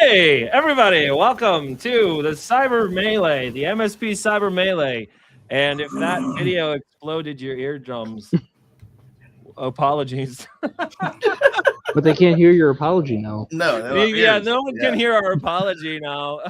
Hey, everybody, welcome to the Cyber Melee, the MSP Cyber Melee. And if that video exploded your eardrums, apologies. But they can't hear your apology now. No, yeah, no one can hear our apology now.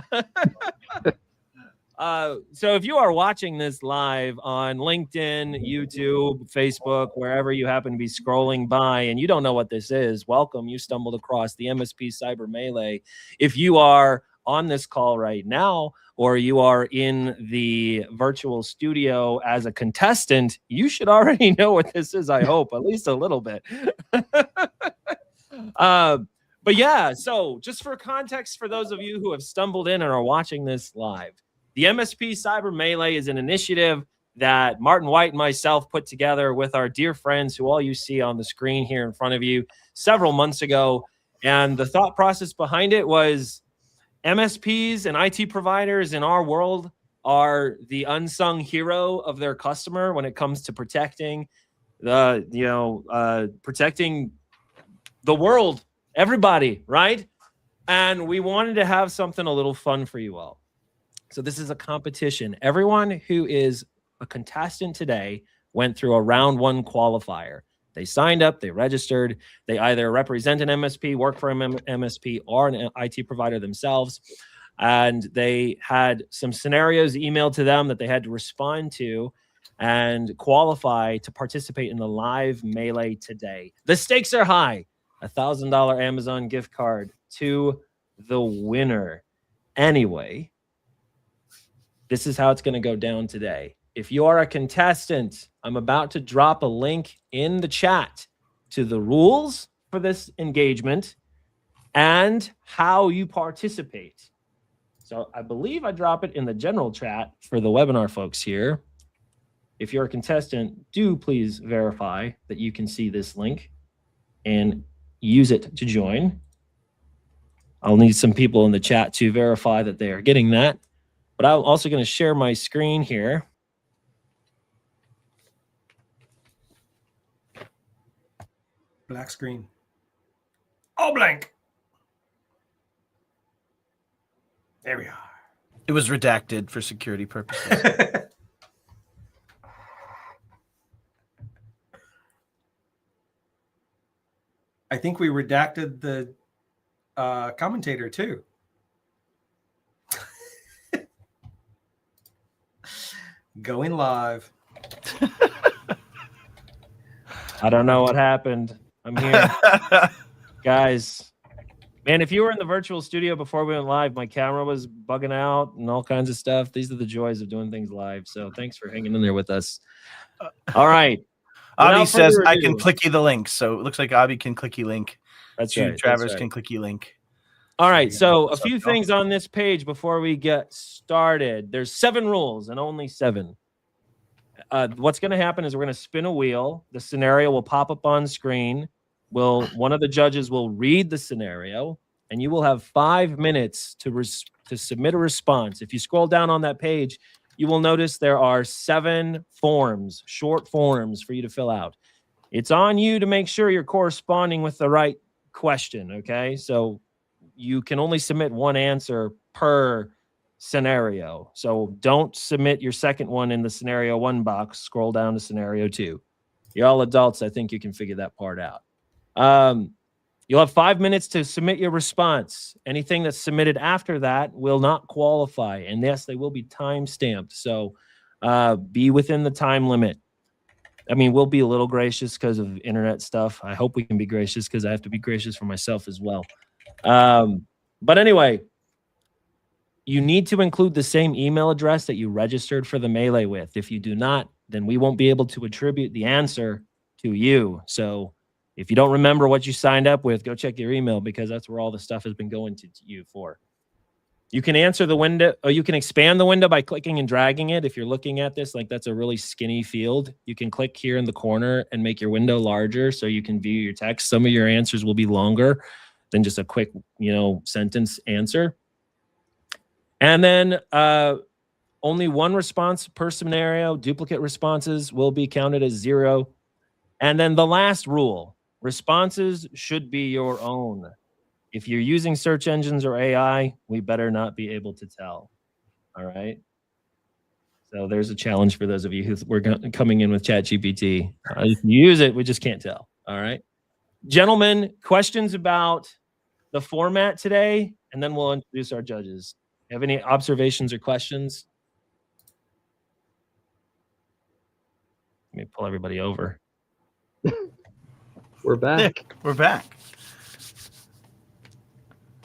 So if you are watching this live on LinkedIn, YouTube, Facebook, wherever you happen to be scrolling by and you don't know what this is, welcome. You stumbled across the MSP Cyber Melee. If you are on this call right now, or you are in the virtual studio as a contestant, you should already know what this is, I hope, at least a little bit. But yeah, so just for context, for those of you who have stumbled in and are watching this live, the MSP Cyber Melee is an initiative that Martin White and myself put together with our dear friends who all you see on the screen here in front of you several months ago. And the thought process behind it was MSPs and IT providers in our world are the unsung hero of their customer when it comes to protecting protecting the world, everybody, right? And we wanted to have something a little fun for you all. So this is a competition. Everyone who is a contestant today went through a round one qualifier. They signed up, they registered, they either represent an MSP, work for an MSP, or an IT provider themselves. And they had some scenarios emailed to them that they had to respond to and qualify to participate in the live melee today. The stakes are high. $1,000 Amazon gift card to the winner. Anyway, this is how it's going to go down today. If you are a contestant, I'm about to drop a link in the chat to the rules for this engagement and how you participate. So I believe I drop it in the general chat for the webinar folks here. If you're a contestant, do please verify that you can see this link and use it to join. I'll need some people in the chat to verify that they are getting that. But I'm also going to share my screen here. Black screen. All blank. There we are. It was redacted for security purposes. I think we redacted the commentator too. Going live. I don't know what happened. I'm here. Guys, man, if you were in the virtual studio before we went live, my camera was bugging out and all kinds of stuff. These are the joys of doing things live. So thanks for hanging in there with us. All right. Avi says I can clicky the link. So it looks like Avi can clicky link. That's right. Travis can clicky link. All right. So a few things on this page before we get started. There's 7 rules and only 7. What's going to happen is we're going to spin a wheel. The scenario will pop up on screen. One of the judges will read the scenario, and you will have 5 minutes to submit a response. If you scroll down on that page, you will notice there are 7 forms, short forms for you to fill out. It's on you to make sure you're corresponding with the right question, okay? So you can only submit one answer per scenario. So don't submit your second one in the scenario 1 box. Scroll down to scenario 2. You're all adults. I think you can figure that part out. You'll have 5 minutes to submit your response. Anything that's submitted after that will not qualify. And yes, they will be time stamped. So be within the time limit. I mean, we'll be a little gracious because of internet stuff. I hope we can be gracious because I have to be gracious for myself as well. But anyway, you need to include the same email address that you registered for the Melee with. If you do not, then we won't be able to attribute the answer to you. So if you don't remember what you signed up with, go check your email because that's where all the stuff has been going to you for. You can answer the window, or you can expand the window by clicking and dragging it. If you're looking at this, like that's a really skinny field, you can click here in the corner and make your window larger so you can view your text. Some of your answers will be longer than just a quick, sentence answer. And then only one response per scenario. Duplicate responses will be counted as 0. And then the last rule, responses should be your own. If you're using search engines or AI, we better not be able to tell. All right. So there's a challenge for those of you who were coming in with ChatGPT. If you use it, we just can't tell. All right. Gentlemen, questions about the format today, and then we'll introduce our judges. Have any observations or questions? Let me pull everybody over. We're back. We're back.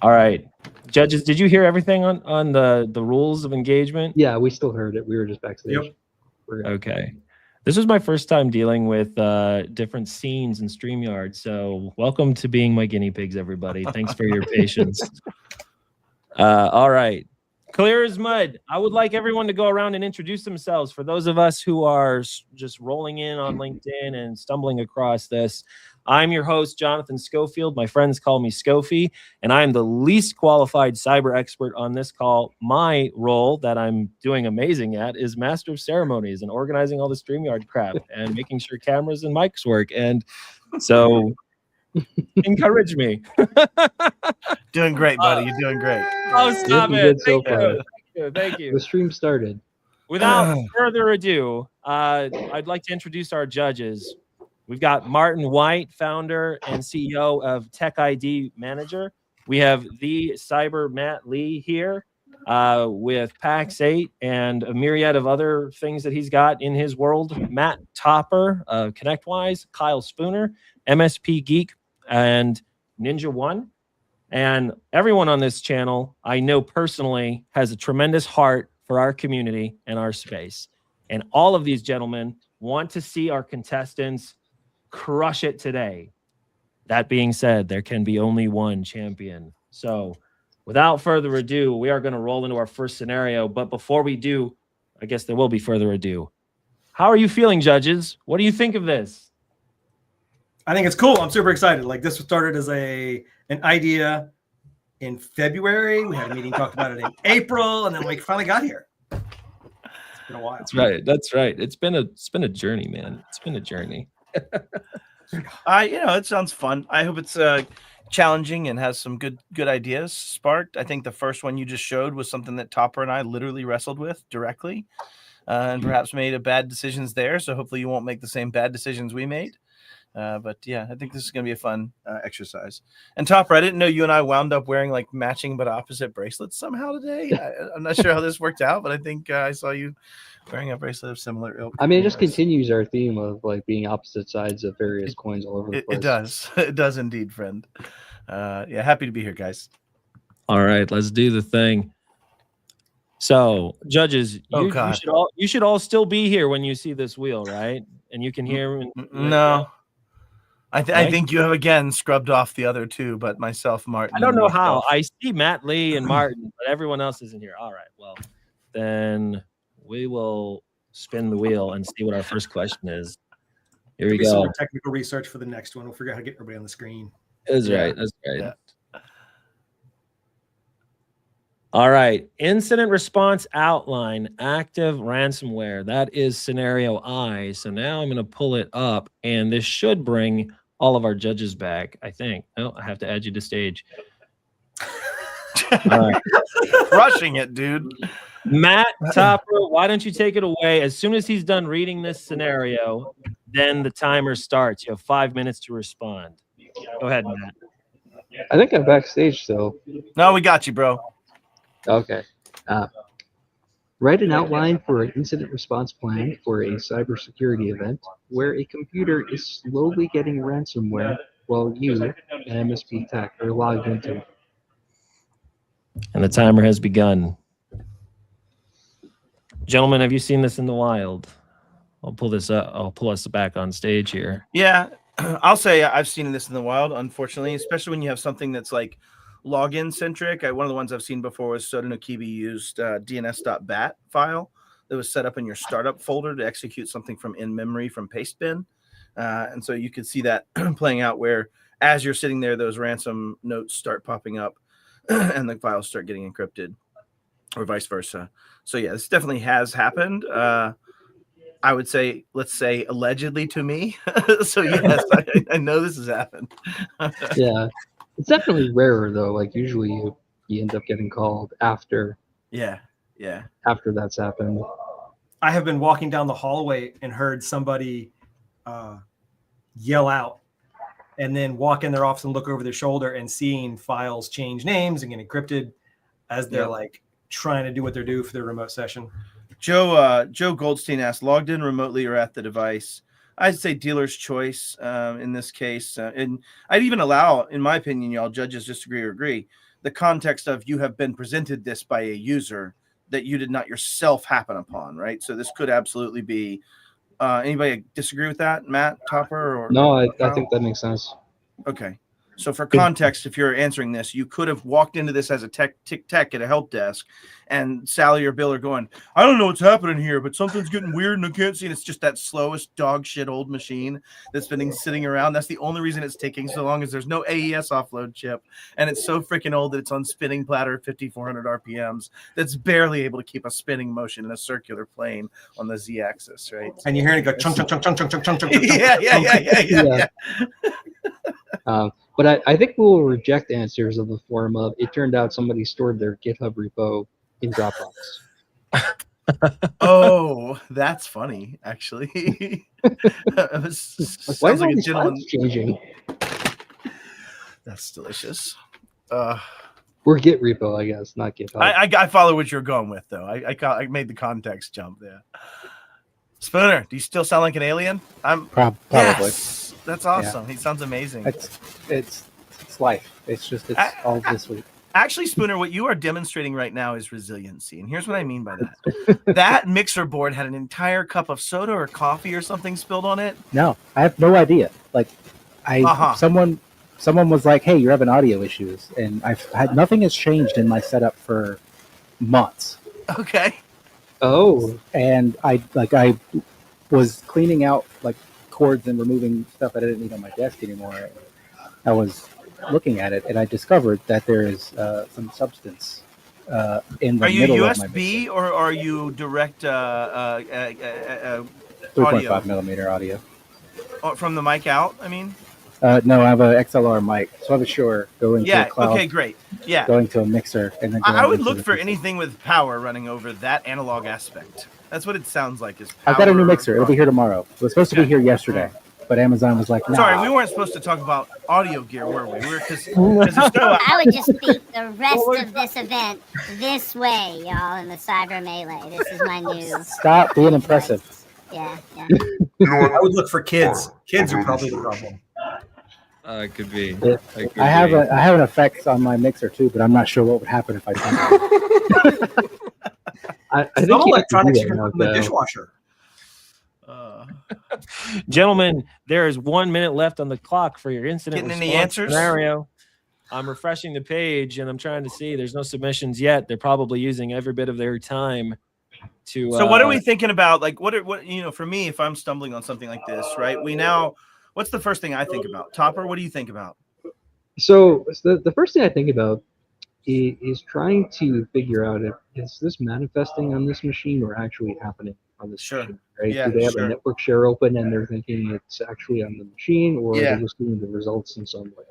All right. Judges, did you hear everything on the rules of engagement? Yeah, we still heard it. We were just backstage. Yep. We're good. Okay. This was my first time dealing with different scenes in StreamYard. So welcome to being my guinea pigs, everybody. Thanks for your patience. All right. Clear as mud. I would like everyone to go around and introduce themselves. For those of us who are just rolling in on LinkedIn and stumbling across this, I'm your host, Jonathan Schofield. My friends call me Scofie, and I'm the least qualified cyber expert on this call. My role that I'm doing amazing at is Master of Ceremonies and organizing all the StreamYard crap and making sure cameras and mics work. And so encourage me. Doing great, buddy. You're doing great. Oh, stop it. So Thank you. The stream started. Without further ado, I'd like to introduce our judges. We've got Martin White, founder and CEO of Tech ID Manager. We have the cyber Matt Lee here with PAX 8 and a myriad of other things that he's got in his world. Matt Topper, ConnectWise, Kyle Spooner, MSP Geek, and Ninja One. And everyone on this channel, I know personally, has a tremendous heart for our community and our space. And all of these gentlemen want to see our contestants crush it today. That being said, there can be only one champion. So without further ado, we are going to roll into our first scenario. But before we do, I guess there will be further ado. How are you feeling, judges? What do you think of this? I think it's cool. I'm super excited. Like, this started as an idea in February. We had a meeting, talked about it in April, and then we finally got here. It's been a while. That's right. It's been a journey, man. It's been a journey. It sounds fun. I hope it's challenging and has some good ideas sparked. I think the first one you just showed was something that Topper and I literally wrestled with directly, and perhaps made bad decisions there. So hopefully you won't make the same bad decisions we made. But yeah, I think this is going to be a fun exercise. And Topper, I didn't know you and I wound up wearing like matching but opposite bracelets somehow today. I'm not sure how this worked out, but I think I saw you wearing a bracelet of similar ilk. I mean, it just continues our theme of like being opposite sides of various coins all over the place. It does. It does indeed, friend. Yeah, happy to be here, guys. All right, let's do the thing. So, judges, you should all still be here when you see this wheel, right? And you can hear. No. I think you have again scrubbed off the other two, but myself, Martin. I don't know how. I see Matt Lee and Martin, but everyone else isn't here. All right. Well, then we will spin the wheel and see what our first question is. Here we go. Some more technical research for the next one. We'll figure out how to get everybody on the screen. That's right. Yeah. All right. Incident response outline, active ransomware. That is scenario I. So now I'm going to pull it up, and this should bring all of our judges back, I think. Oh, I have to add you to stage. All right. Rushing it, dude. Matt Topper, why don't you take it away? As soon as he's done reading this scenario, then the timer starts. You have 5 minutes to respond. Go ahead, Matt. I think I'm backstage still. No, we got you, bro. Okay. Write an outline for an incident response plan for a cybersecurity event where a computer is slowly getting ransomware while you and MSP Tech are logged into it. And the timer has begun. Gentlemen, have you seen this in the wild? I'll pull this up. I'll pull us back on stage here. Yeah, I'll say I've seen this in the wild, unfortunately, especially when you have something that's like login centric. One of the ones I've seen before was Soda Nokibi used DNS.bat file that was set up in your startup folder to execute something from in memory from Pastebin. And so you could see that playing out where as you're sitting there, those ransom notes start popping up and the files start getting encrypted or vice versa. So yeah, this definitely has happened. I would say, let's say allegedly to me. So yes, I know this has happened. Yeah. It's definitely rarer though. Like usually you end up getting called after after that's happened. I have been walking down the hallway and heard somebody yell out and then walk in their office and look over their shoulder and seeing files change names and get encrypted as they're like trying to do what they're due for their remote session. Joe Goldstein asked, logged in remotely or at the device? I'd say dealer's choice in this case. And I'd even allow, in my opinion, y'all judges disagree or agree, the context of you have been presented this by a user that you did not yourself happen upon, right? So this could absolutely be, anybody disagree with that, Matt, Topper? Or No, I think that makes sense. Okay. So for context, if you're answering this, you could have walked into this as a tech at a help desk, and Sally or Bill are going, I don't know what's happening here, but something's getting weird and I can't see. And it's just that slowest dog shit old machine that's been sitting around. That's the only reason it's taking so long is there's no AES offload chip. And it's so freaking old that it's on spinning platter 5,400 RPMs. That's barely able to keep a spinning motion in a circular plane on the Z axis, right? And you're hearing it go chunk, chunk, chunk, chunk, chunk, chunk, chunk, chunk. Yeah. But I think we'll reject answers of the form of it turned out somebody stored their GitHub repo in Dropbox. Oh, that's funny, actually. Why Sounds is like all a these gentleman. files changing? That's delicious. Or Git repo, I guess, not GitHub. I follow what you're going with, though. I made the context jump there. Spooner, do you still sound like an alien? Probably. Yes! That's awesome. Yeah. He sounds amazing. It's life. It's all this week. Actually, Spooner, what you are demonstrating right now is resiliency. And here's what I mean by that. That mixer board had an entire cup of soda or coffee or something spilled on it. No, I have no idea. Like, someone was like, hey, you're having audio issues. And nothing has changed in my setup for months. Okay. Oh. And I was cleaning out like cords and removing stuff that I didn't need on my desk anymore. I was looking at it and I discovered that there is some substance in the middle of my USB mixer. or are you direct 3.5 millimeter audio from the mic out? I mean, no, I have a XLR mic, so I was sure going to a cloud. Okay, great. Yeah, going to a mixer and then I would look for anything with power running over that analog aspect. That's what it sounds like. Is I've got a new mixer. It'll be here tomorrow. It was supposed to be here yesterday, but Amazon was like, nah. Sorry, we weren't supposed to talk about audio gear, were we? Because I would just speak the rest of this event this way, y'all, in the cyber melee. This is my new. Stop being impressive. Yeah. I would look for kids. Kids are probably the problem. It could be. I have an effect on my mixer too, but I'm not sure what would happen if I turned it. I think Some you electronics have to you do can that put in the now, dishwasher. Gentlemen, there is 1 minute left on the clock for your incident Getting any response answers? scenario. I'm refreshing the page and I'm trying to see. There's no submissions yet. They're probably using every bit of their time to. So what are we thinking about? Like, what for me, if I'm stumbling on something like this, right? What's the first thing I think about? Topper, what do you think about? So the first thing I think about is trying to figure out if is this manifesting on this machine or actually happening on this machine, right? Yeah, Do they have a network share open and they're thinking it's actually on the machine, or are they just getting the results in some way?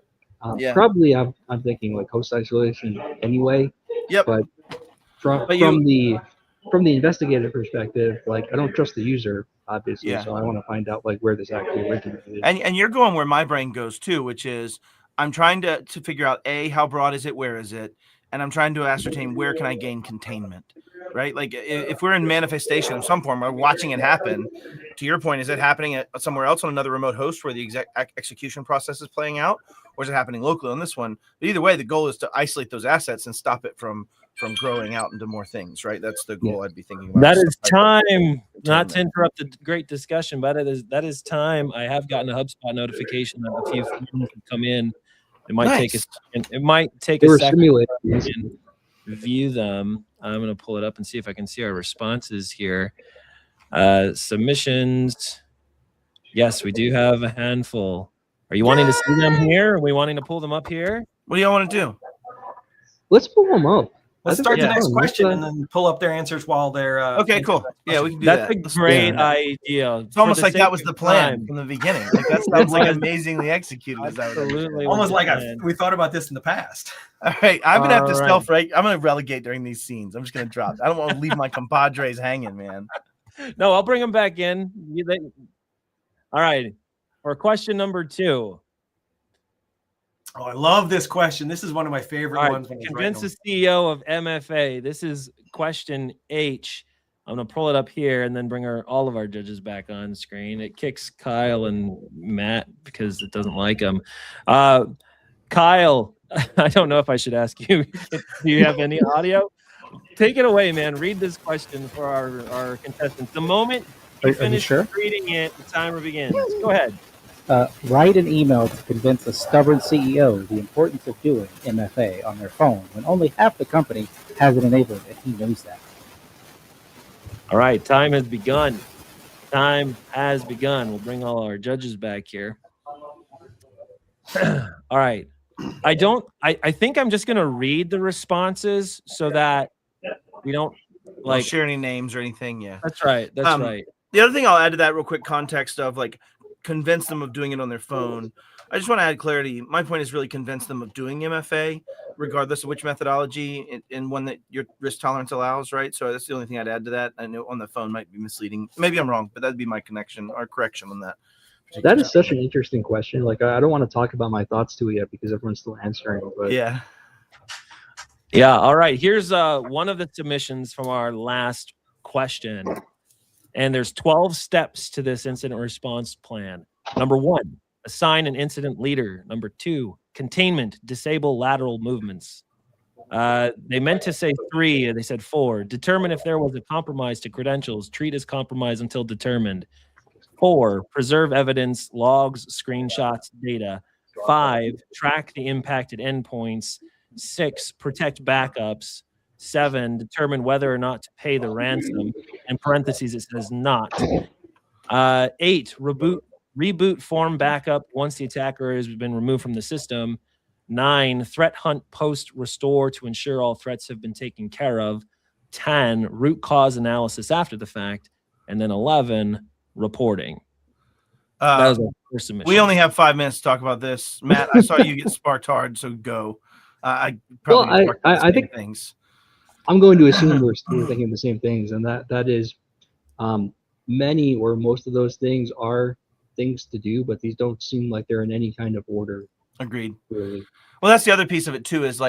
Probably I'm thinking like host isolation anyway. Yep. But from the investigative perspective, like I don't trust the user, obviously. Yeah. So I want to find out like where this actually originated. And you're going where my brain goes too, which is I'm trying to figure out how broad is it, where is it, and I'm trying to ascertain where can I gain containment, right? Like if we're in manifestation of some form, we're watching it happen. To your point, is it happening at somewhere else on another remote host where the execution process is playing out, or is it happening locally on this one? But either way, the goal is to isolate those assets and stop it from growing out into more things, right? That's the goal I'd be thinking about. That is time, not to interrupt the great discussion, but that is time. I have gotten a HubSpot notification that a few forms have come in. It might take a second. It might take They a were second simulated. to view them. I'm going to pull it up and see if I can see our responses here. Submissions. Yes, we do have a handful. Are you wanting to see them here? Are we wanting to pull them up here? What do y'all want to do? Let's pull them up. Let's I think start the that's next fun. question Let's, and then pull up their answers while they're. Okay, cool. Yeah, we can do That's that. a great idea. It's almost like that was the plan from the beginning. Like that sounds like amazingly executed. Absolutely. Almost like we thought about this in the past. All right, I'm gonna have to All self-rate. I'm gonna relegate during these scenes. I'm just gonna drop. I don't want to leave my compadres hanging, man. No, I'll bring them back in. All right. For question number 2. Oh, I love this question. This is one of my favorite All ones. right. When I was Convince writing the CEO of MFA. This is question H. I'm going to pull it up here and then bring all of our judges back on screen. It kicks Kyle and Matt because it doesn't like them. Kyle, I don't know if I should ask you. Do you have any audio? Take it away, man. Read this question for our contestants. The moment you finish reading it, the timer begins. Go ahead. Write an email to convince a stubborn CEO the importance of doing MFA on their phone when only half the company has it enabled, and he knows that. All right, time has begun. Time has begun. We'll bring all our judges back here. All right. I think I'm just going to read the responses so that we don't share any names or anything. Yeah, that's right. That's right. The other thing I'll add to that real quick context of convince them of doing it on their phone. I just want to add clarity. My point is really convince them of doing MFA, regardless of which methodology and one that your risk tolerance allows, right? So that's the only thing I'd add to that. I know on the phone might be misleading. Maybe I'm wrong, but that'd be my connection or correction on that. that is such an interesting question. Like, I don't want to talk about my thoughts to it yet because everyone's still answering. But yeah. All right. Here's one of the submissions from our last question. And there's 12 steps to this incident response plan. Number 1, assign an incident leader. Number 2, containment, disable lateral movements. They meant to say 3, they said 4. Determine if there was a compromise to credentials. Treat as compromise until determined. 4, preserve evidence, logs, screenshots, data. 5, track the impacted endpoints. 6, protect backups. 7, determine whether or not to pay the ransom. In parentheses, it says not. 8, reboot form backup once the attacker has been removed from the system. 9, threat hunt post restore to ensure all threats have been taken care of. 10, root cause analysis after the fact. And then 11, reporting. That was our first submission. We only have 5 minutes to talk about this. Matt, I saw you get sparked hard, so go. I think things. I'm going to assume we're thinking the same things, and that is many or most of those things are things to do, but these don't seem like they're in any kind of order. Agreed. Really. Well, that's the other piece of it too, is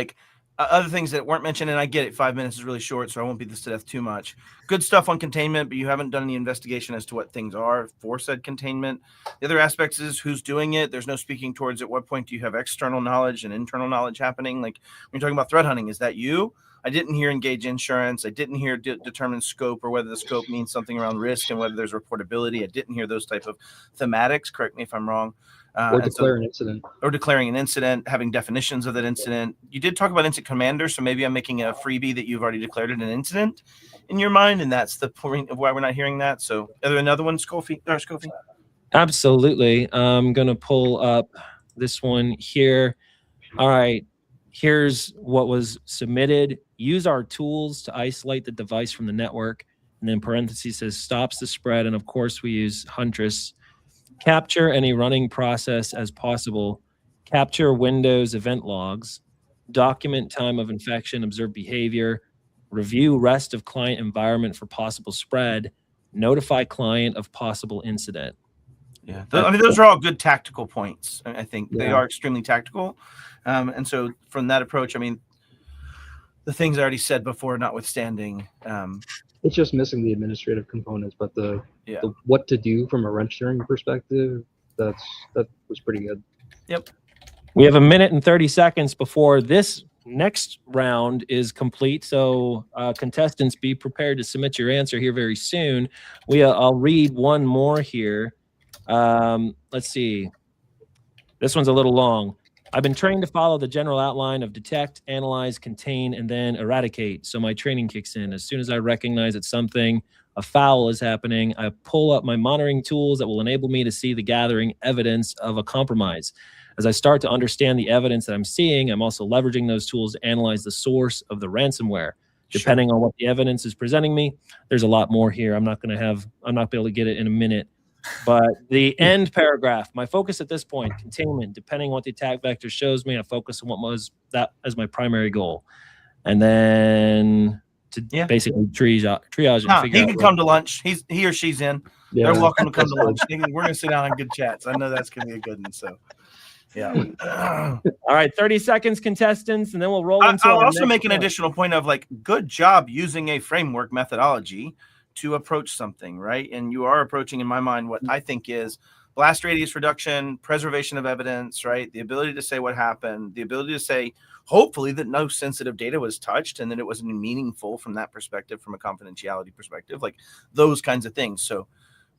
other things that weren't mentioned, and I get it, 5 minutes is really short, so I won't beat this to death too much. Good stuff on containment, but you haven't done any investigation as to what things are for said containment. The other aspects is who's doing it. There's no speaking towards at what point do you have external knowledge and internal knowledge happening. Like when you're talking about threat hunting, is that you? I didn't hear engage insurance. I didn't hear determine scope or whether the scope means something around risk and whether there's reportability. I didn't hear those type of thematics. Correct me if I'm wrong. Or declare an incident. Or declaring an incident, having definitions of that incident. You did talk about incident commander, so maybe I'm making a freebie that you've already declared it an incident in your mind, and that's the point of why we're not hearing that. So, are there another one, Scofie? Absolutely. I'm going to pull up this one here. All right. Here's what was submitted. Use our tools to isolate the device from the network. And then parentheses says stops the spread. And of course, we use Huntress. Capture any running process as possible. Capture Windows event logs. Document time of infection, observe behavior. Review rest of client environment for possible spread. notify client of possible incident. Yeah, I mean, those are all good tactical points. I think they Yeah. are extremely tactical. And so from that approach, I mean, the things I already said before, notwithstanding, It's just missing the administrative components, but the yeah. what to do from a wrench sharing perspective, that was pretty good. Yep. We have 1 minute and 30 seconds before this next round is complete. So contestants, be prepared to submit your answer here very soon. I'll read one more here. Let's see. This one's a little long. I've been trained to follow the general outline of detect, analyze, contain, and then eradicate. So my training kicks in. As soon as I recognize that a foul is happening, I pull up my monitoring tools that will enable me to see the gathering evidence of a compromise. As I start to understand the evidence that I'm seeing, I'm also leveraging those tools to analyze the source of the ransomware. Depending on what the evidence is presenting me, there's a lot more here. I'm not be able to get it in a minute. But the end paragraph, my focus at this point, containment, depending on what the attack vector shows me, I focus on what was that as my primary goal. And then to basically triage and figure he out. can come to lunch. He or she's in. Yeah. They're welcome to come to lunch. We're going to sit down on good chats. I know that's going to be a good one. So, yeah. All right, 30 seconds, contestants, and then we'll roll into I'll our also next make an point. additional point of like, good job using a framework methodology to approach something, right? And you are approaching, in my mind, what I think is blast radius reduction, preservation of evidence, right? The ability to say what happened, the ability to say, hopefully, that no sensitive data was touched and that it wasn't meaningful from that perspective, from a confidentiality perspective, like those kinds of things. So,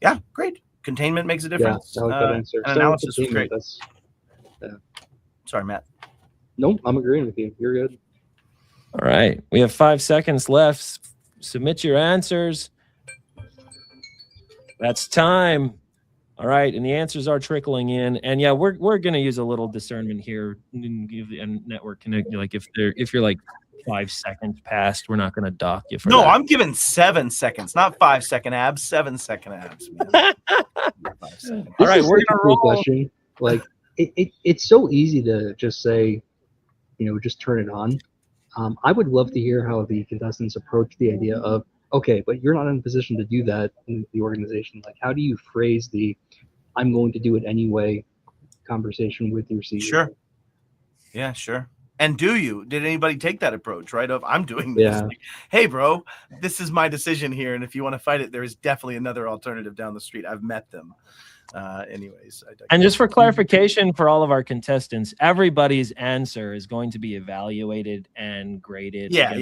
yeah, great. Containment makes a difference. Yeah, that was a good answer. And analysis was great. Yeah. Sorry, Matt. Nope, I'm agreeing with you. You're good. All right, we have 5 seconds left. Submit your answers. That's time. All right, and the answers are trickling in, and yeah, we're going to use a little discernment here and give the network connect. Like if you're like 5 seconds past, we're not going to dock you for No, that. I'm giving 7 seconds, not 5 second abs, 7 second abs. Man. 5 seconds. All right, This is we're such a gonna cool roll. question. Like it's so easy to just say, just turn it on. I would love to hear how the contestants approach the idea of, okay, but you're not in a position to do that in the organization. Like, how do you phrase the "I'm going to do it anyway" conversation with your CEO? Sure. Yeah, sure. And did anybody take that approach, right? Of I'm doing this. Yeah. Like, hey, bro, this is my decision here. And if you want to fight it, there is definitely another alternative down the street. I've met them. Anyways. And just for clarification for all of our contestants, everybody's answer is going to be evaluated and graded. Yeah.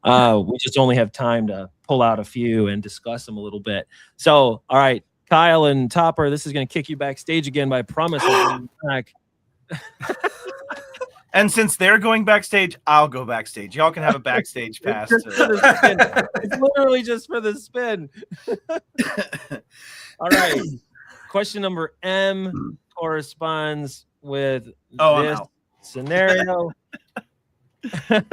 We just only have time to pull out a few and discuss them a little bit. So, all right, Kyle and Topper, this is going to kick you backstage again, but I promise I'll bring you back. And since they're going backstage, I'll go backstage. Y'all can have a backstage pass. It's literally just for the spin. All right. Question number M corresponds with this scenario. And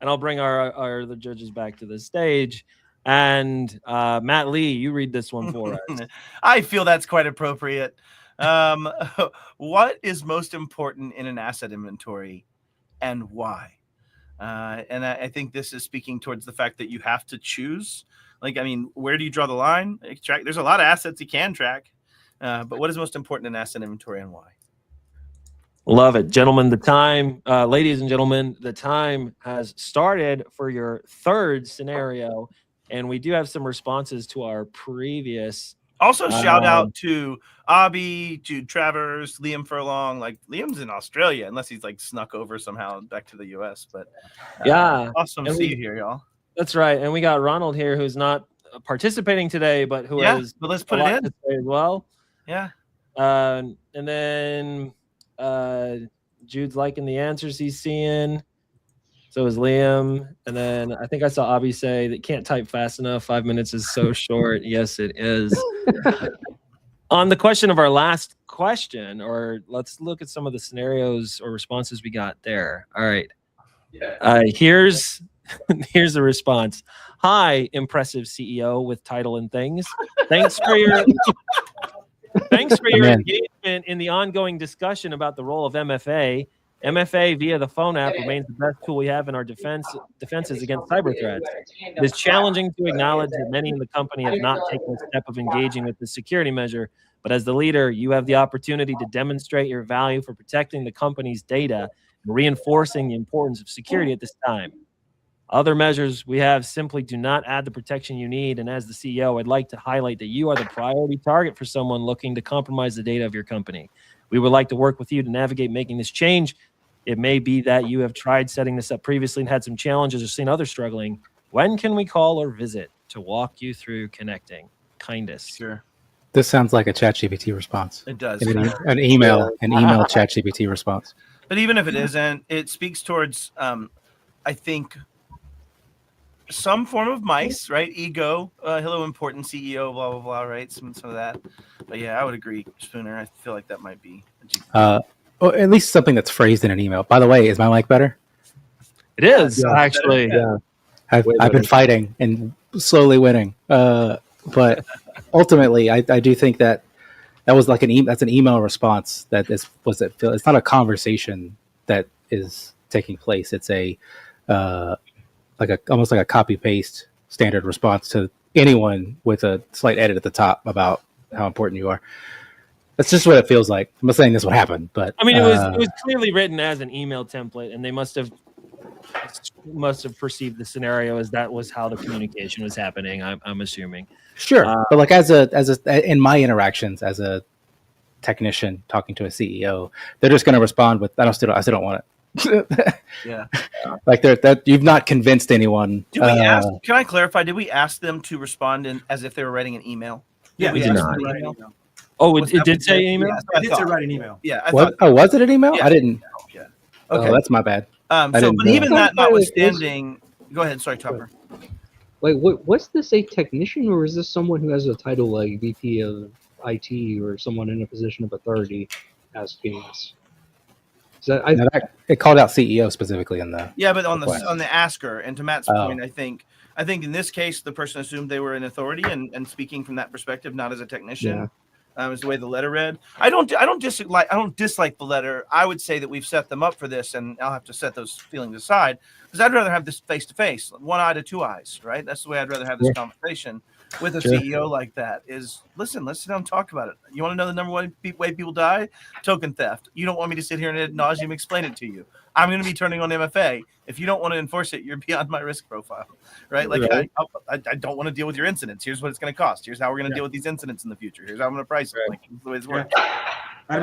I'll bring our the judges back to the stage. And Matt Lee, you read this one for us. I feel that's quite appropriate. What is most important in an asset inventory and why? And I think this is speaking towards the fact that you have to choose. Like, I mean, where do you draw the line? There's a lot of assets you can track, but what is most important in asset inventory and why? Love it. Gentlemen, the time, ladies and gentlemen, the time has started for your third scenario. And we do have some responses to our previous. Also, shout out to Abby, to Travers, Liam Furlong. Like, Liam's in Australia, unless he's like snuck over somehow back to the US. But yeah, awesome to see you here, y'all. That's right. And we got Ronald here, who's not participating today, but who has. But let's put it in as well. Yeah. And then Jude's liking the answers he's seeing. So is Liam. And then I think I saw Abby say that can't type fast enough. 5 minutes is so short. Yes, it is. On the question of our last question, or let's look at some of the scenarios or responses we got there. All right. Here's the response. Hi, impressive CEO with title and things. Thanks for your engagement in the ongoing discussion about the role of MFA MFA via the phone app remains the best tool we have in our defenses against cyber threats. It is challenging to acknowledge that many in the company have not taken the step of engaging with this security measure, but as the leader, you have the opportunity to demonstrate your value for protecting the company's data and reinforcing the importance of security at this time. Other measures we have simply do not add the protection you need, and as the CEO, I'd like to highlight that you are the priority target for someone looking to compromise the data of your company. We would like to work with you to navigate making this change. It may be that you have tried setting this up previously and had some challenges or seen others struggling. When can we call or visit to walk you through connecting? Kindest. Sure. This sounds like a ChatGPT response. It does. An email ChatGPT response. But even if it isn't, it speaks towards, I think, some form of mice, right? Ego, hello, important CEO, blah, blah, blah, right? Some of that. But yeah, I would agree, Spooner. I feel like that might be. Or at least something that's phrased in an email. By the way, is my mic better? It is, Yeah. actually. Yeah. I've been fighting and slowly winning. But ultimately, I do think that was like that's an email response that it's not a conversation that is taking place. It's almost like a copy paste standard response to anyone with a slight edit at the top about how important you are. That's just what it feels like. I'm not saying this would happen, but I mean, it was clearly written as an email template, and they must have perceived the scenario as that was how the communication was happening. I'm assuming. Sure, but like as in my interactions as a technician talking to a CEO, they're just going to respond with, I still don't want it. Yeah. Like that you've not convinced anyone. Did we ask? Can I clarify? Did we ask them to respond as if they were writing an email? Yeah, we did ask not. them to write an email? Oh, it did say email? Yeah, I did say write an email. Yeah. I What? thought, Was it an email? Yeah. I didn't. Yeah. Okay, Okay. that's my bad. So, didn't but know. even that Clarify this. notwithstanding, go ahead. Sorry, Topper. Like, what's this, a technician, or is this someone who has a title like VP of IT or someone in a position of authority asking us? It called out CEO specifically in the. Yeah, but on Request. the asker, and to Matt's Oh. point, I think in this case the person assumed they were in authority and speaking from that perspective, not as a technician. Yeah. Is the way the letter read. I don't dislike the letter. I would say that we've set them up for this, and I'll have to set those feelings aside because I'd rather have this face to face, one eye to two eyes, right? That's the way I'd rather have this conversation with a Sure. CEO like that. Is listen, let's sit down and talk about it. You want to know the number one way people die? Token theft. You don't want me to sit here and ad nauseum explain it to you. I'm going to be turning on MFA. If you don't want to enforce it, you're beyond my risk profile, right? Like Right. I don't want to deal with your incidents. Here's what it's going to cost. Here's how we're going to deal with these incidents in the future. Here's how I'm going to price it. Like this is the way this works. I'd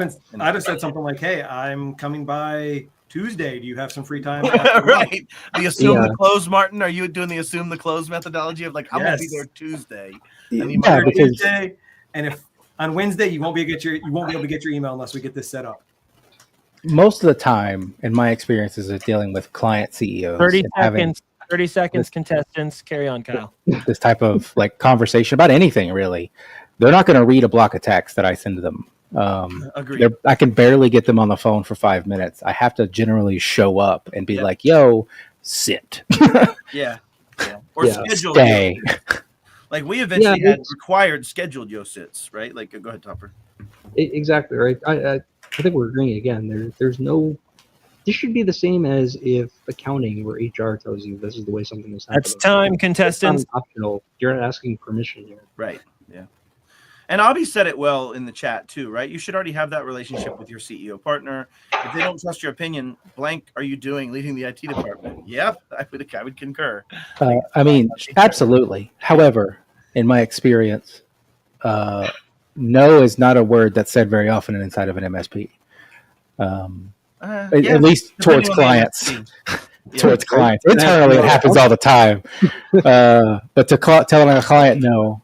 have said something like, "Hey, I'm coming by Tuesday. Do you have some free time?" Right. The assume Yeah. the close, Martin. Are you doing the assume the close methodology of like I'm going to be Yes. there Tuesday? Yeah, need Monday or because Tuesday, and if on Wednesday you won't be able to get your email unless we get this set up. most of the time, in my experiences of dealing with client CEOs, 30 and having seconds. 30 seconds, contestants. Carry on, Kyle. this type of like conversation about anything really, they're not going to read a block of text that I send to them. Agreed. I can barely get them on the phone for 5 minutes. I have to generally show up and be Yep. like, "Yo, sit, Yeah. Or Yeah. schedule. stay." Like we eventually Yeah, had it's- required scheduled Yo-sits, right? Like go ahead, Topper. Exactly right. I think we're agreeing again. There's no. This should be the same as if accounting or HR tells you this is the way something is happening. That's time, It's not contestants. optional. You're not asking permission here. Right. Yeah. And Abby said it well in the chat too, right? You should already have that relationship with your CEO partner. If they don't trust your opinion, blank are you doing leading the IT department? Yep, I would concur. I mean, absolutely. However, in my experience, no is not a word that's said very often inside of an MSP. At least towards depending on the clients. MSP. Yeah. Towards clients. Internally, it happens all the time. But telling a client no,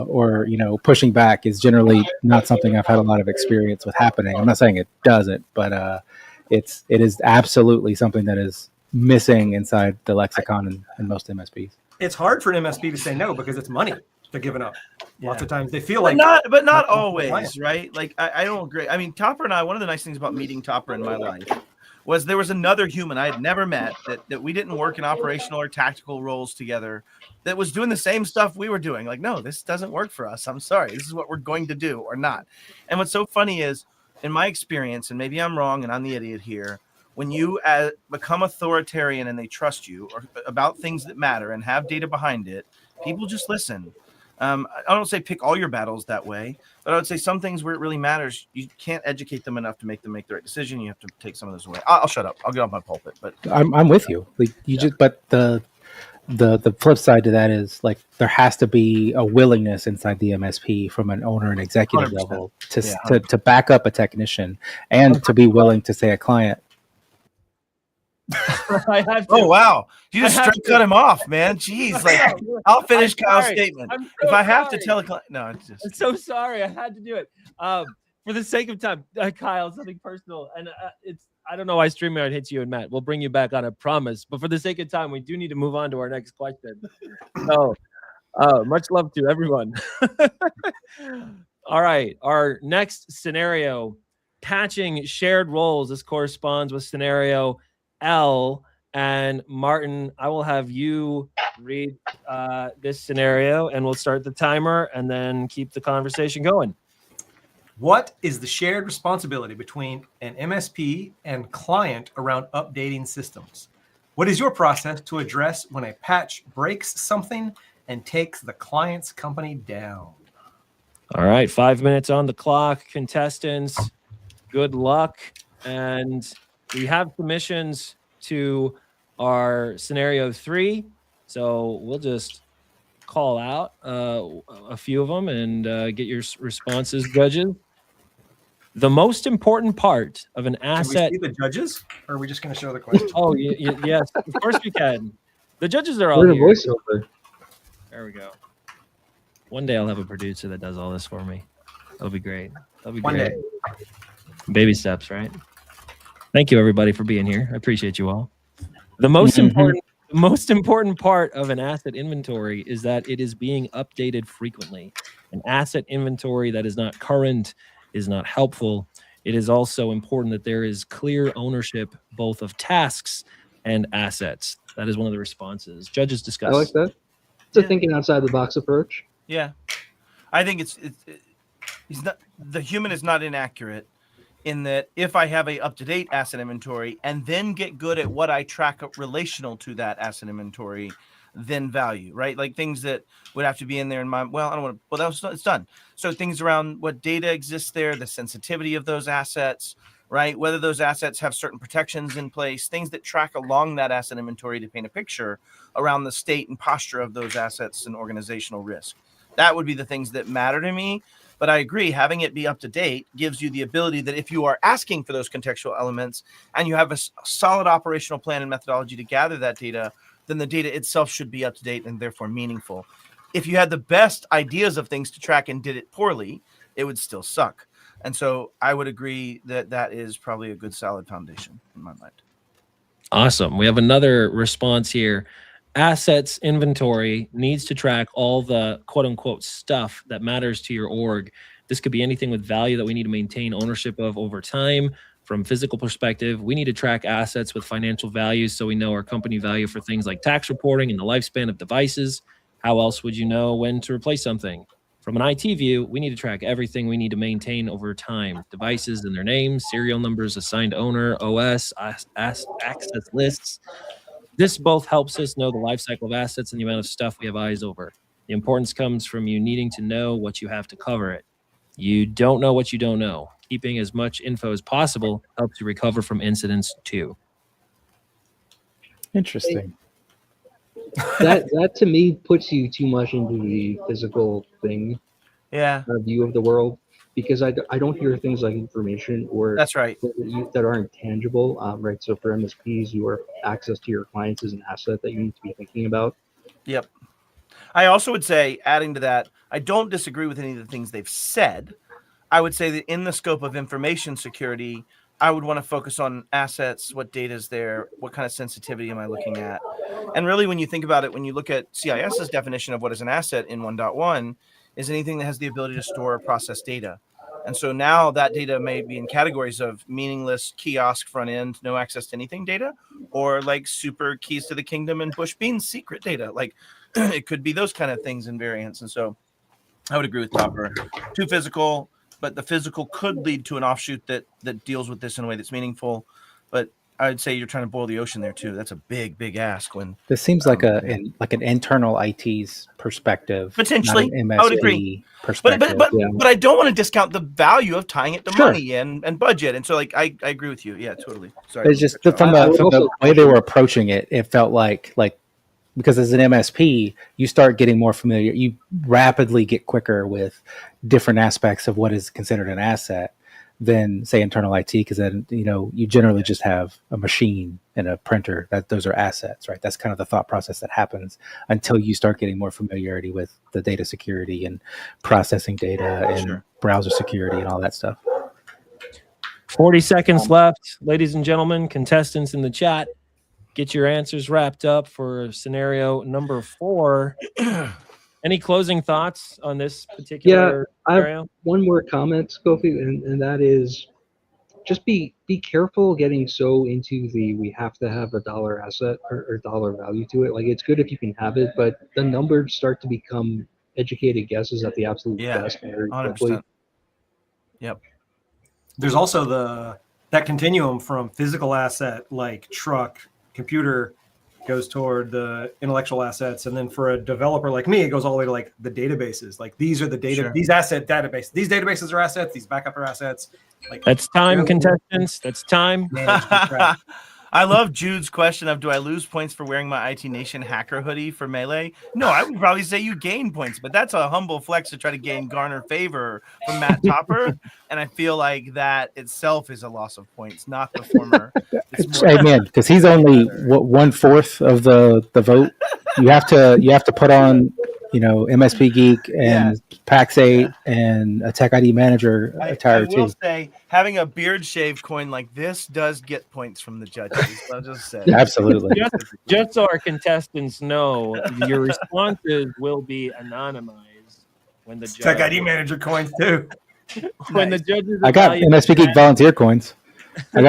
or pushing back is generally not something I've had a lot of experience with happening. I'm not saying it doesn't, but it is absolutely something that is missing inside the lexicon in most MSPs. It's hard for an MSP to say no because it's money they're giving up. Lots of times they feel But like not not always, compliant. right? Like I don't agree. I mean, Topper and I, one of the nice things about meeting Topper in my life was there was another human I had never met that we didn't work in operational or tactical roles together that was doing the same stuff we were doing. Like, no, this doesn't work for us. I'm sorry. This is what we're going to do or not. And what's so funny is, in my experience, and maybe I'm wrong and I'm the idiot here, when you become authoritarian and they trust you or about things that matter and have data behind it, people just listen. I don't say pick all your battles that way, but I would say some things where it really matters, you can't educate them enough to make them make the right decision. You have to take some of those away. I'll shut up. I'll get off my pulpit. But I'm with you. Like you just, but the flip side to that is like there has to be a willingness inside the MSP from an owner and executive 100%. level to back up a technician and to be willing to say a client. I have to. oh wow, you just I have straight cut him off, man. Jeez, like I'll finish I'm Kyle's sorry. statement. I'm If so I have to sorry. tell a client, no, it's just I'm so sorry. I had to do it. For the sake of time, Kyle, something personal, and it's I don't know why StreamYard hits you and Matt. We'll bring you back on a promise, but for the sake of time, we do need to move on to our next question. So, much love to everyone. All right, our next scenario: patching shared roles. This corresponds with scenario L. And Martin, I will have you read this scenario, and we'll start the timer, and then keep the conversation going. What is the shared responsibility between an MSP and client around updating systems? What is your process to address when a patch breaks something and takes the client's company down? All right, 5 minutes on the clock. Contestants, good luck. And we have submissions to our scenario 3. So we'll just call out a few of them and get your responses, judges. The most important part of an Can asset. we see the judges? Or are we just going to show the question? Oh, yes, of course we can. The judges are all We're the here. voiceover. There we go. One day I'll have a producer that does all this for me. That'll be great. That'll be One great. day. Baby steps, right? Thank you, everybody, for being here. I appreciate you all. The most important part of an asset inventory is that it is being updated frequently. An asset inventory that is not current is not helpful. It is also important that there is clear ownership both of tasks and assets. That is one of the responses. Judges I discuss. like that. It's a Yeah. thinking outside the box approach. yeah. I think he's not, the human is not inaccurate in that if I have a up-to-date asset inventory and then get good at what I track relational to that asset inventory, then value, right? Like things that would have to be in there in my, well, I don't want to, well, it's done. So things around what data exists there, the sensitivity of those assets, right? Whether those assets have certain protections in place, things that track along that asset inventory to paint a picture around the state and posture of those assets and organizational risk. That would be the things that matter to me. But I agree, having it be up to date gives you the ability that if you are asking for those contextual elements and you have a solid operational plan and methodology to gather that data, then the data itself should be up to date and therefore meaningful. If you had the best ideas of things to track and did it poorly, it would still suck. And so I would agree that that is probably a good solid foundation in my mind. Awesome. We have another response here. Assets inventory needs to track all the quote unquote stuff that matters to your org. This could be anything with value that we need to maintain ownership of over time. From physical perspective, we need to track assets with financial values so we know our company value for things like tax reporting and the lifespan of devices. How else would you know when to replace something? From an IT view, we need to track everything we need to maintain over time. Devices and their names, serial numbers, assigned owner, OS, access lists. This both helps us know the life cycle of assets and the amount of stuff we have eyes over. The importance comes from you needing to know what you have to cover it. You don't know what you don't know. Keeping as much info as possible helps you recover from incidents too. Interesting. That to me puts you too much into the physical thing Yeah, view of the world, because I don't hear things like information or that's right. that aren't tangible, right? So for MSPs, your access to your clients is an asset that you need to be thinking about. Yep. I also would say, adding to that, I don't disagree with any of the things they've said. I would say that in the scope of information security, I would want to focus on assets, what data is there, what kind of sensitivity am I looking at? And really, when you think about it, when you look at CIS's definition of what is an asset in 1.1, is anything that has the ability to store or process data. And so now that data may be in categories of meaningless kiosk front end, no access to anything data, or like super keys to the kingdom and Bush Beans secret data. Like it could be those kind of things in variants. And so I would agree with Topper. Too physical, but the physical could lead to an offshoot that deals with this in a way that's meaningful. But I'd say you're trying to boil the ocean there too. That's a big ask. When This seems like an internal IT's perspective, Potentially, not an I would MSP agree. perspective. But I don't want to discount the value of tying it to Sure. money and budget. And so like I agree with you. Yeah, totally. Sorry. It's just to cut from you off. the way they were approaching it, it felt like because as an MSP, you start getting more familiar. You rapidly get quicker with different aspects of what is considered an asset than say internal IT, because then you generally just have a machine and a printer. Those are assets, right? That's kind of the thought process that happens until you start getting more familiarity with the data security and processing data and browser security and all that stuff. 40 seconds left, ladies and gentlemen, contestants in the chat. Get your answers wrapped up for scenario number 4. Any closing thoughts on this particular scenario? I have one more comment, Skofi, and that is just be careful getting so into we have to have a dollar asset or dollar value to it. Like, it's good if you can have it, but the numbers start to become educated guesses at the absolute best very quickly. 100%. Yep. There's also that continuum from physical asset like truck, computer, goes toward the intellectual assets, and then for a developer like me, it goes all the way to like the databases. Like, these are the data, these asset databases. These databases are assets. These backup are assets. Like, that's time, contestants. That's time. I love Jude's question of, do I lose points for wearing my IT Nation hacker hoodie for Melee? No, I would probably say you gain points, but that's a humble flex to try to garner favor from Matt Topper. And I feel like that itself is a loss of points, not the former. Amen. Because he's only 1/4 of the vote. You have to put on MSP Geek and PAX 8 and a Tech ID Manager attire I will too. say, having a beard shave coin like this does get points from the judges. I'll just say. Absolutely. Just so our contestants know, your responses will be anonymized when the Tech ID Manager coins too. When the judges, I got MSP Geek volunteer coins. I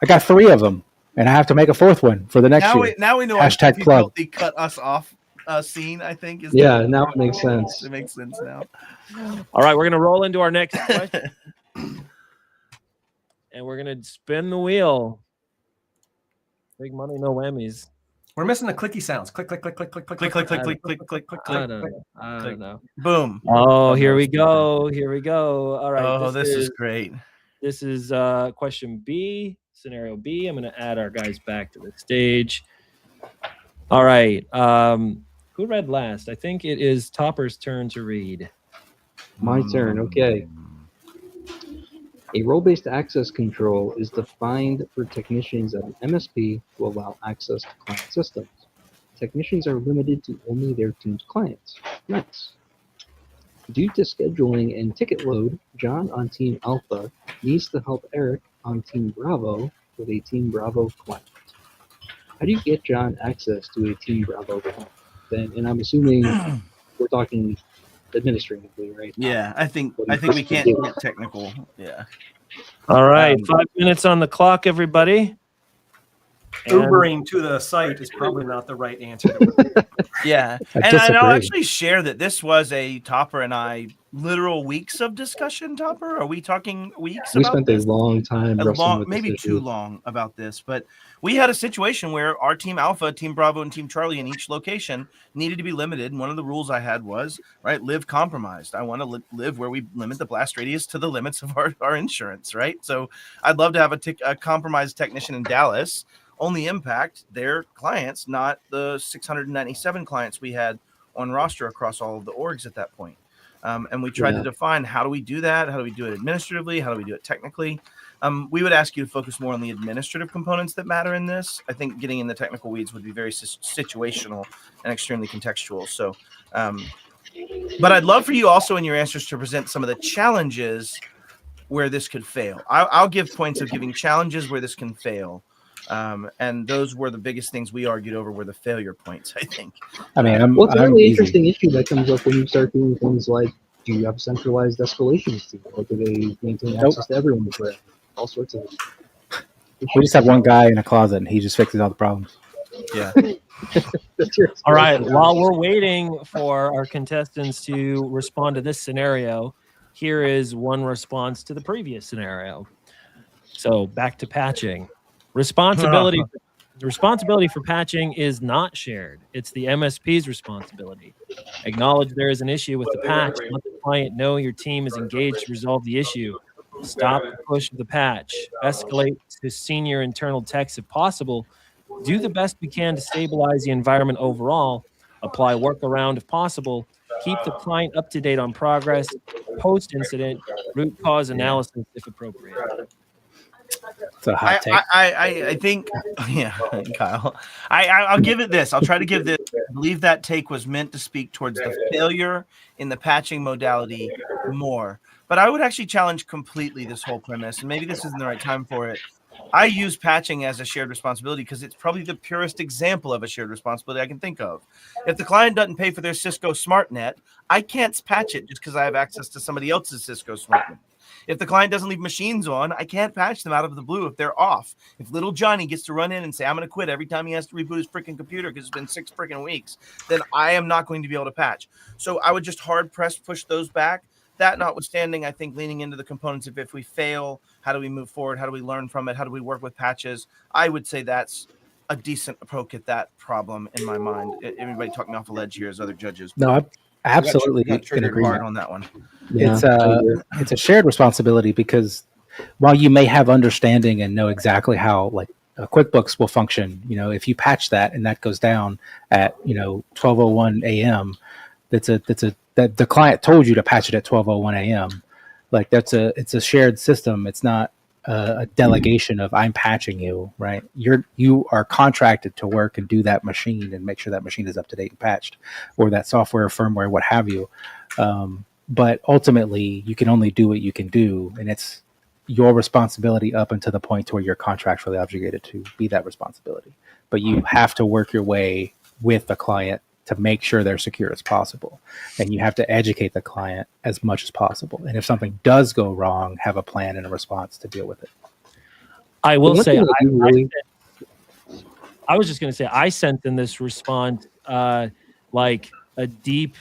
got 3 of them, and I have to make a 4th one for the next year. Now we know Hashtag plug. they cut us off. Scene, I think. Now it makes sense. It makes sense now. All right, we're going to roll into our next question. And we're going to spin the wheel. Big money, no whammies. We're missing the clicky sounds. Click, click, click, click, click, click, Click, click, click, click, click, click, click, click. I don't know. Boom. Oh, here we go. All right. Oh, this is great. This is question B, scenario B. I'm going to add our guys back to the stage. All right. Who read last? I think it is Topper's turn to read. My turn. Okay. A role-based access control is defined for technicians at an MSP to allow access to client systems. Technicians are limited to only their team's clients. Nice. Due to scheduling and ticket load, John on Team Alpha needs to help Eric on Team Bravo with a Team Bravo client. How do you get John access to a Team Bravo client? And I'm assuming we're talking administratively, right? Yeah, I think we can't get technical. Yeah. All right, 5 minutes on the clock, everybody. Ubering to the site is probably not the right answer. Yeah, and I'll actually share that this was a Topper and I literal weeks of discussion. Topper, are we talking weeks? We spent a long time, maybe too long about this, but we had a situation where our Team Alpha, Team Bravo, and Team Charlie in each location needed to be limited. And one of the rules I had was, live compromised. I want to live where we limit the blast radius to the limits of our insurance, right? So I'd love to have a compromised technician in Dallas only impact their clients, not the 697 clients we had on roster across all of the orgs at that point. And we tried to define, how do we do that? How do we do it administratively? How do we do it technically? We would ask you to focus more on the administrative components that matter in this. I think getting in the technical weeds would be very situational and extremely contextual. So, but I'd love for you also in your answers to present some of the challenges where this could fail. I'll give points of giving challenges where this can fail. And those were the biggest things we argued over, were the failure points, I think. I mean, it's a really interesting issue that comes up when you start doing things like, do you have centralized escalations team, or do they maintain access to everyone? All sorts of issues. We just have one guy in a closet, and he just fixes all the problems. Yeah. All right. While we're waiting for our contestants to respond to this scenario, here is one response to the previous scenario. So back to patching. Responsibility the responsibility for patching is not shared. It's the MSP's responsibility. Acknowledge there is an issue with the patch. Let the client know your team is engaged to resolve the issue. Stop the push of the patch. Escalate to senior internal techs if possible. Do the best we can to stabilize the environment overall. Apply workaround if possible. Keep the client up to date on progress. Post-incident, root cause analysis if appropriate. It's a hot take. I think, yeah, Kyle. I'll give it this. I'll try to give this. I believe that take was meant to speak towards the failure in the patching modality more. But I would actually challenge completely this whole premise, and maybe this isn't the right time for it. I use patching as a shared responsibility because it's probably the purest example of a shared responsibility I can think of. If the client doesn't pay for their Cisco SmartNet, I can't patch it just because I have access to somebody else's Cisco SmartNet. If the client doesn't leave machines on, I can't patch them out of the blue if they're off. If little Johnny gets to run in and say, I'm going to quit every time he has to reboot his freaking computer because it's been 6 freaking weeks, then I am not going to be able to patch. So I would just hard press push those back. That notwithstanding, I think leaning into the components of if we fail, how do we move forward? How do we learn from it? How do we work with patches? I would say that's a decent approach at that problem in my mind. Everybody talking off a ledge here as other judges. No, I absolutely got in triggered agreement. hard on that one. It's a shared responsibility because while you may have understanding and know exactly how like QuickBooks will function, if you patch that and that goes down at 12:01 a.m., that the client told you to patch it at 12:01 a.m. Like it's a shared system. It's not a delegation of I'm patching you, right? You are contracted to work and do that machine and make sure that machine is up to date and patched, or that software, firmware, what have you. But ultimately, you can only do what you can do, and it's your responsibility up until the point to where you're contractually obligated to be that responsibility. But you have to work your way with the client to make sure they're secure as possible. And you have to educate the client as much as possible. And if something does go wrong, have a plan and a response to deal with it. I will say, I was just going to say, I sent in this response like a deep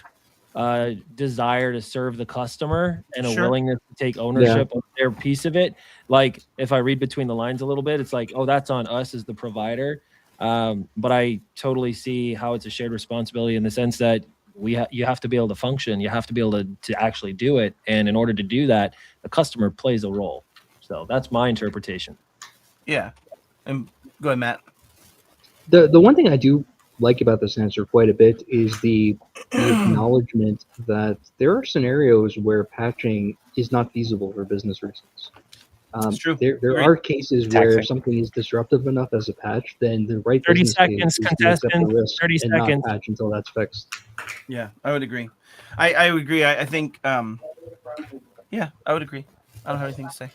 desire to serve the customer and a willingness to take ownership of their piece of it. Like if I read between the lines a little bit, it's like, oh, that's on us as the provider. But I totally see how it's a shared responsibility in the sense that you have to be able to function. You have to be able to actually do it. And in order to do that, the customer plays a role. So that's my interpretation. Yeah. And go ahead, Matt. The one thing I do like about this answer quite a bit is the acknowledgement that there are scenarios where patching is not feasible for business reasons. It's true. There are cases where something is disruptive enough as a patch, then the right 30 business seconds, case is to accept the contestant. risk 30 and seconds. not patch until that's fixed. Yeah, I would agree. I would agree. I think, yeah, I would agree. I don't have anything to say.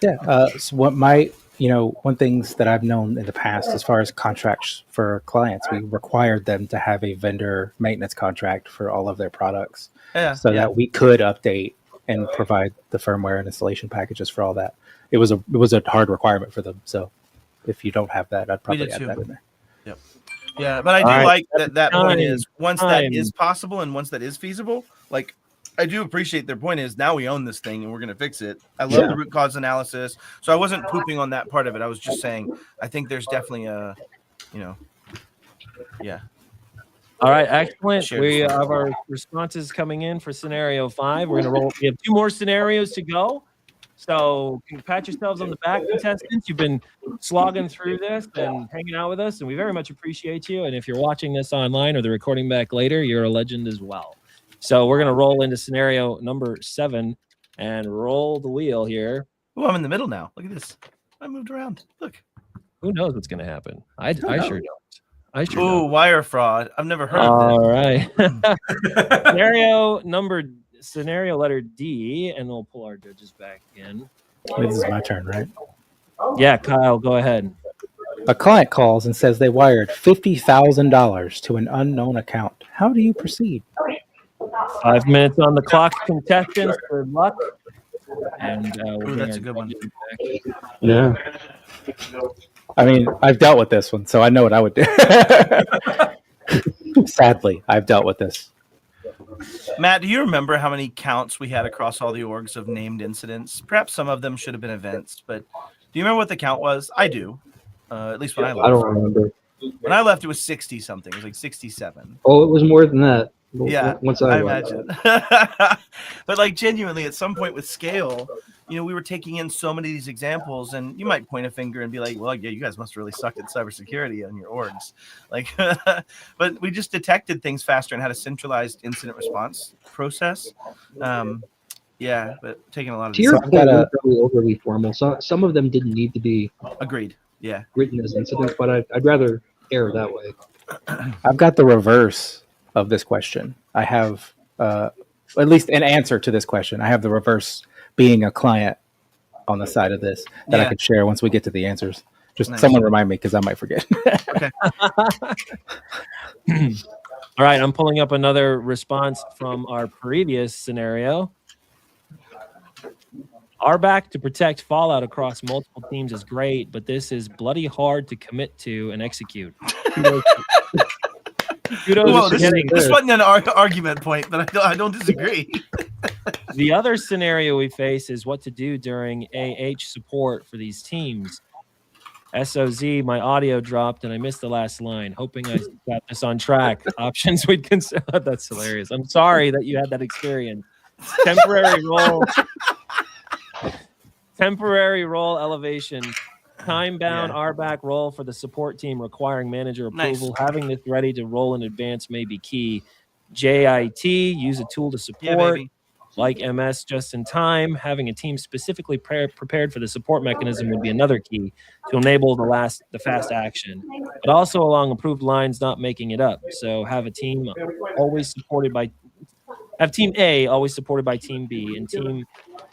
Yeah. So what one things that I've known in the past, as far as contracts for clients, we required them to have a vendor maintenance contract for all of their products, that we could update and provide the firmware and installation packages for all that. It was a hard requirement for them. So if you don't have that, I'd probably add that in there. Yep. Yeah, but I do like that point is once that is possible and once that is feasible, like I do appreciate their point is now we own this thing and we're going to fix it. I love the root cause analysis. So I wasn't pooping on that part of it. I was just saying, I think there's definitely a, All right, excellent. We have our responses coming in for scenario 5. We're going to roll. We have 2 more scenarios to go. So you can pat yourselves on the back, contestants. You've been slogging through this and hanging out with us, and we very much appreciate you. And if you're watching this online or the recording back later, you're a legend as well. So we're going to roll into scenario number 7 and roll the wheel here. Oh, I'm in the middle now. Look at this. I moved around. Look. Who knows what's going to happen? I sure don't. Oh, wire fraud. I've never heard of this. All right. Scenario letter D, and we'll pull our judges back in. This is my turn, right? Yeah, Kyle, go ahead. A client calls and says they wired $50,000 to an unknown account. How do you proceed? 5 minutes on the clock, contestants. Good luck. And that's a good one. Yeah. I mean, I've dealt with this one, so I know what I would do. Sadly, I've dealt with this. Matt, do you remember how many counts we had across all the orgs of named incidents? Perhaps some of them should have been events, but do you remember what the count was? I do. At least when I left. I don't remember. When I left, it was 60 something. It was like 67. Oh, it was more than that. Yeah, Once I I left. imagine. But like genuinely, at some point with scale, we were taking in so many of these examples, and you might point a finger and be like, "Well, yeah, you guys must really suck at cybersecurity on your orgs." Like, but we just detected things faster and had a centralized incident response process. Yeah, but taking a lot of To your So I've point, got a- they're probably overly formal. So some of them didn't need to be agreed. Yeah, written as incidents, but I'd rather err that way. I've got the reverse of this question. I have at least an answer to this question. I have the reverse being a client on the side of this that I Yeah. could share once we get to the answers. Just Nice. someone remind me because I might forget. All right, I'm pulling up another response from our previous scenario. RBAC to protect fallout across multiple teams is great, but this is bloody hard to commit to and execute. Kudos Whoa, to getting this wasn't an argument point, but I don't disagree. The other scenario we face is what to do during AH support for these teams. SOZ, my audio dropped and I missed the last line. Hoping I got this on track. Options we'd consider. That's hilarious. I'm sorry that you had that experience. Temporary role. Temporary role elevation. Time-bound RBAC role for the support team requiring manager Nice. approval. Having this ready to roll in advance may be key. JIT, use a tool to Yeah, support. baby. Like MS just in time, having a team specifically prepared for the support mechanism would be another key to enable the fast action, but also along approved lines, not making it up. So have a team always supported by, have team A always supported by team B and team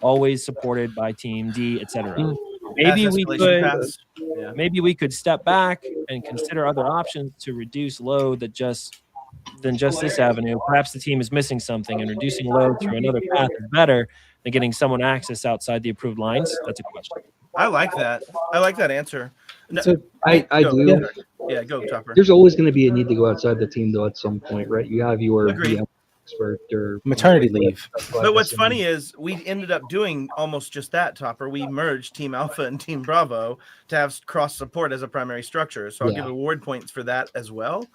always supported by team D, etc. Maybe Fast we escalation could, paths. Yeah. maybe we could step back and consider other options to reduce load than just this avenue. Perhaps the team is missing something, and reducing load through another path is better than getting someone access outside the approved lines. That's a question. I like that. I like that answer. No, So I go. do. Yeah, go, Topper. There's always going to be a need to go outside the team, though, at some point, right? You have your Agreed. VM expert or maternity leave. But what's funny is we ended up doing almost just that, Topper. We merged Team Alpha and Team Bravo to have cross support as a primary structure. So I'll Yeah. give award points for that as well.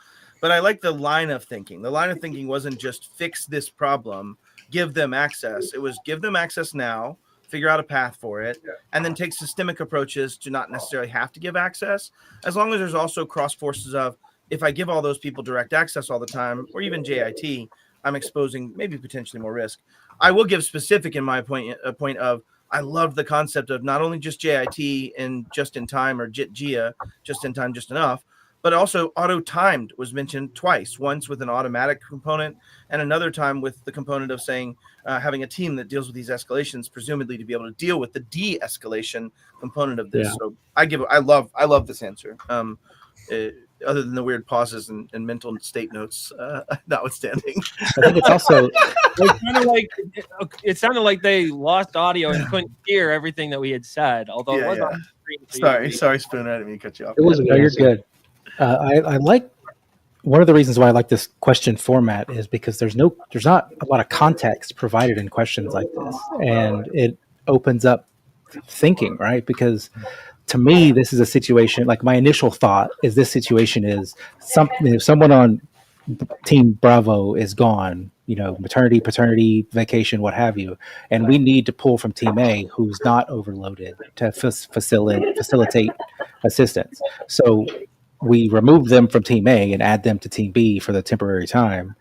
But I like the line of thinking. The line of thinking wasn't just fix this problem, give them access. It was give them access now, figure out a path for it, and then take systemic approaches to not necessarily have to give access, as long as there's also cross forces of, if I give all those people direct access all the time, or even JIT, I'm exposing maybe potentially more risk. I will give specific in my point of, I love the concept of not only just JIT and just in time or JIT GIA, just in time, just enough, but also auto-timed was mentioned twice, once with an automatic component and another time with the component of saying having a team that deals with these escalations, presumably to be able to deal with the de-escalation component of this. Yeah. So I love this answer. Other than the weird pauses and mental state notes, notwithstanding. I think it's also It sounded like they lost audio and couldn't hear everything that we had said, although it Yeah, was yeah. on the screen. Sorry, Spooner. I didn't mean to cut you off. It was a no, good you're answer. good. I like one of the reasons why I like this question format is because there's not a lot of context provided in questions like this, and it opens up thinking, right? Because to me, this is a situation. Like my initial thought is this situation is something. If someone on Team Bravo is gone, maternity, paternity, vacation, what have you, and we need to pull from Team A, who's not overloaded, to facilitate assistance. So we remove them from Team A and add them to Team B for the temporary time,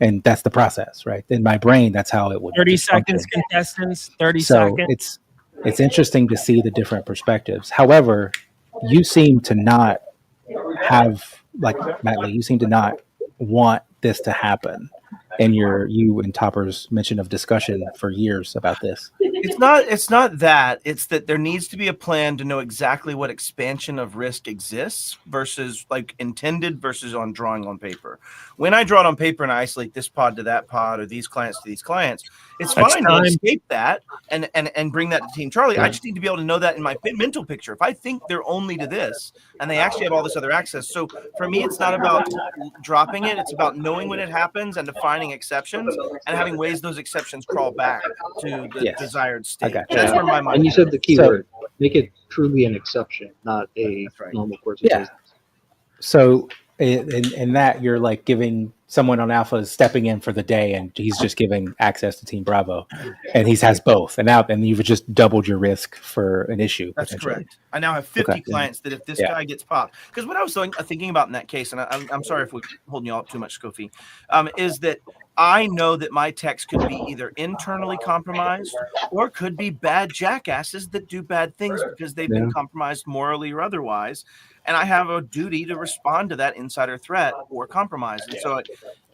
and that's the process, right? In my brain, that's how it would. 30 function. seconds, contestants. 30 So seconds. it's interesting to see the different perspectives. However, you seem to not have, like Matt Lee, you seem to not want this to happen. And you and Topper's mention of discussion for years about this. It's not that. It's that there needs to be a plan to know exactly what expansion of risk exists versus like intended versus on drawing on paper. When I draw it on paper and I isolate this pod to that pod or these clients to these clients, It's That's fine time. to escape that and bring that to Team Charlie. I just need to be able to know that in my mental picture. If I think they're only to this and they actually have all this other access. So for me, it's not about dropping it. It's about knowing when it happens and defining exceptions and having ways those exceptions crawl back to the Yes. desired state. got That's where my mind And you said the key So- word. Make it truly an exception, not a That's right. normal course of Yeah. business. So in that, you're like giving someone on Alpha is stepping in for the day, and he's just giving access to Team Bravo, and he has both, and you've just doubled your risk for an issue. That's potentially. correct. I now have 50 Okay. clients that if this Yeah. guy gets popped, because what I was thinking about in that case, and I'm sorry if we're holding you all up too much, Skofi, is that I know that my techs could be either internally compromised or could be bad jackasses that do bad things because they've been compromised morally or otherwise. And I have a duty to respond to that insider threat or compromise. And so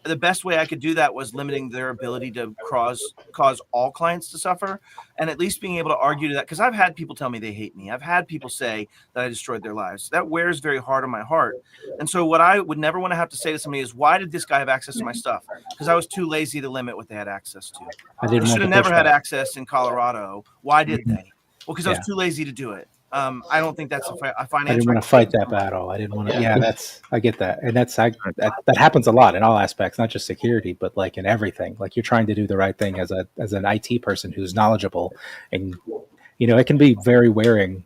the best way I could do that was limiting their ability to cause all clients to suffer, and at least being able to argue to that. Because I've had people tell me they hate me. I've had people say that I destroyed their lives. That wears very hard on my heart. And so what I would never want to have to say to somebody is, why did this guy have access to my stuff? Because I was too lazy to limit what they had access to. I They didn't should want have to never push had that. access in Colorado. Why did they? Well, because I was Yeah. too lazy to do it. I don't think that's a I financial. didn't want to fight that battle. I didn't want to. Yeah, I get that, and that happens a lot in all aspects, not just security, but like in everything. Like you're trying to do the right thing as an IT person who's knowledgeable, and it can be very wearing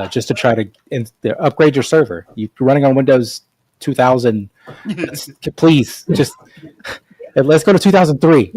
just to try to upgrade your server. You're running on Windows 2000. Please just let's go to 2003.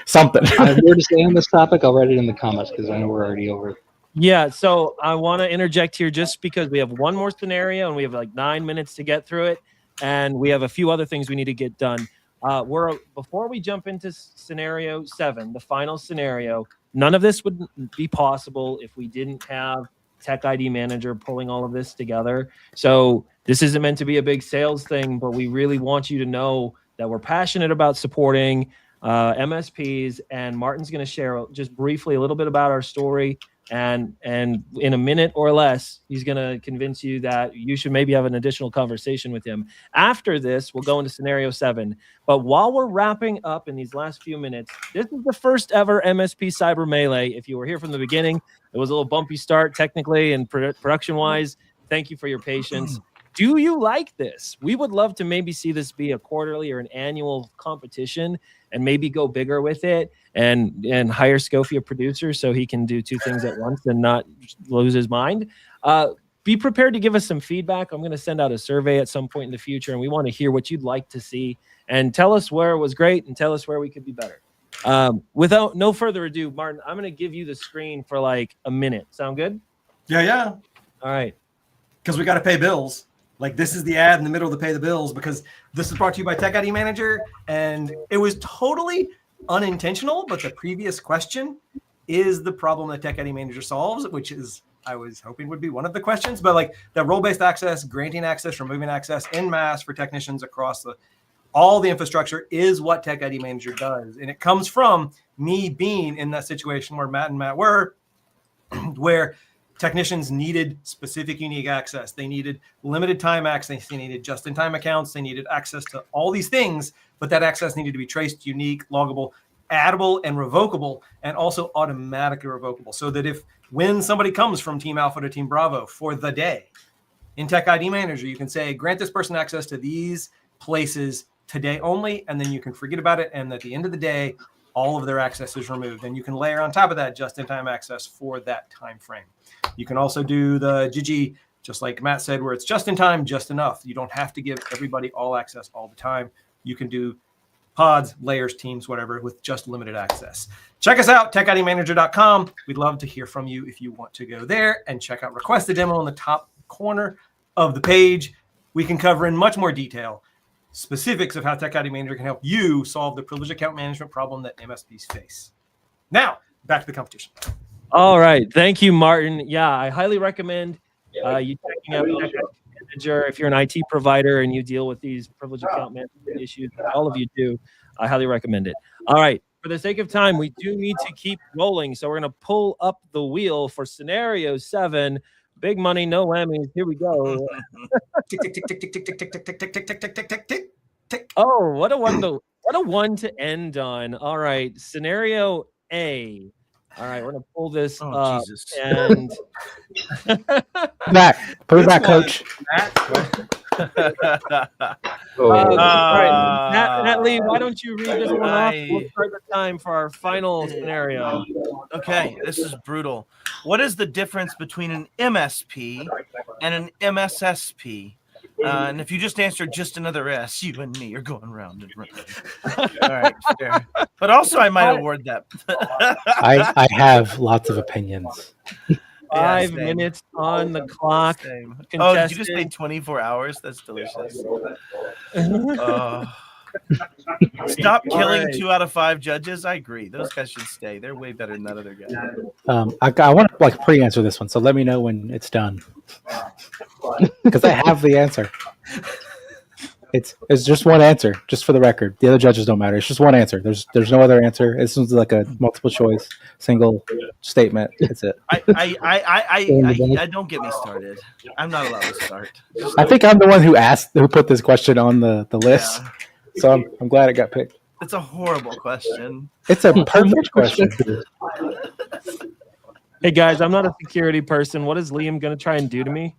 Something. I have more to say on this topic. I'll write it in the comments because I know we're already over. Yeah, so I want to interject here just because we have one more scenario and we have like 9 minutes to get through it, and we have a few other things we need to get done. Before we jump into scenario 7, the final scenario, none of this would be possible if we didn't have Tech ID Manager pulling all of this together. So this isn't meant to be a big sales thing, but we really want you to know that we're passionate about supporting MSPs, and Martin's going to share just briefly a little bit about our story. And in a minute or less, he's going to convince you that you should maybe have an additional conversation with him. After this, we'll go into scenario 7. But while we're wrapping up in these last few minutes, this is the first ever MSP Cyber Melee. If you were here from the beginning, it was a little bumpy start technically and production-wise. Thank you for your patience. Do you like this? We would love to maybe see this be a quarterly or an annual competition and maybe go bigger with it and hire Skofi a producer so he can do 2 things at once and not lose his mind. Be prepared to give us some feedback. I'm going to send out a survey at some point in the future, and we want to hear what you'd like to see. And tell us where it was great and tell us where we could be better. Without no further ado, Martin, I'm going to give you the screen for like a minute. Sound good? Yeah. All right. Because we got to pay bills. Like this is the ad in the middle to pay the bills, because this is brought to you by Tech ID Manager, and it was totally unintentional. But the previous question is the problem that Tech ID Manager solves, which is I was hoping would be one of the questions. But like that role-based access, granting access, removing access en masse for technicians across all the infrastructure is what Tech ID Manager does, and it comes from me being in that situation where Matt and Matt were, where technicians needed specific unique access. They needed limited time access. They needed just-in-time accounts. They needed access to all these things, but that access needed to be traced, unique, loggable, addable, and revocable, and also automatically revocable. So that when somebody comes from Team Alpha to Team Bravo for the day, in Tech ID Manager, you can say, grant this person access to these places today only, and then you can forget about it. And at the end of the day, all of their access is removed. And you can layer on top of that just-in-time access for that time frame. You can also do the GG, just like Matt said, where it's just in time, just enough. You don't have to give everybody all access all the time. You can do pods, layers, teams, whatever, with just limited access. Check us out, techidmanager.com. We'd love to hear from you if you want to go there and check out Request a Demo in the top corner of the page. We can cover in much more detail specifics of how Tech ID Manager can help you solve the privileged account management problem that MSPs face. Now, back to the competition. All right. Thank you, Martin. Yeah, I highly recommend you checking out Tech ID Manager. If you're an IT provider and you deal with these privileged account management issues, all of you do, I highly recommend it. All right. For the sake of time, we do need to keep rolling. So we're going to pull up the wheel for scenario 7. Big money, no whammies. Here we go. Tick, tick, tick, tick, tick, tick, tick, tick, tick, tick, tick, tick, tick, tick, tick, Tick. Oh, what a one to end on. All right, scenario A. All right, we're gonna pull this Oh, up Jesus. and Back. Put it Which back, one? coach. Oh, all right, Uh, Matt Lee, why don't you read this one off? We'll I- start the time for our final scenario. Okay, this is brutal. What is the difference between an MSP and an MSSP? And if you just answered just another S, you and me are going round and round. All right, fair. But also, I might award that. I have lots of opinions. 5 same. minutes on the clock. Same. Oh, did you just say Contestant. 24 hours? That's delicious. Stop killing right. 2 out of 5 judges. I agree. Those guys should stay. They're way better than that other guy. I want to like pre-answer this one, so let me know when it's done, because I have the answer. It's just one answer, just for the record. The other judges don't matter. It's just one answer. There's no other answer. This one's like a multiple choice, single statement. That's it. I don't get me started. I'm not allowed to start. I think I'm the one who put this question on the list, Yeah. so I'm glad it got picked. It's a horrible question. It's a perfect question. Hey guys, I'm not a security person. What is Liam gonna try and do to me?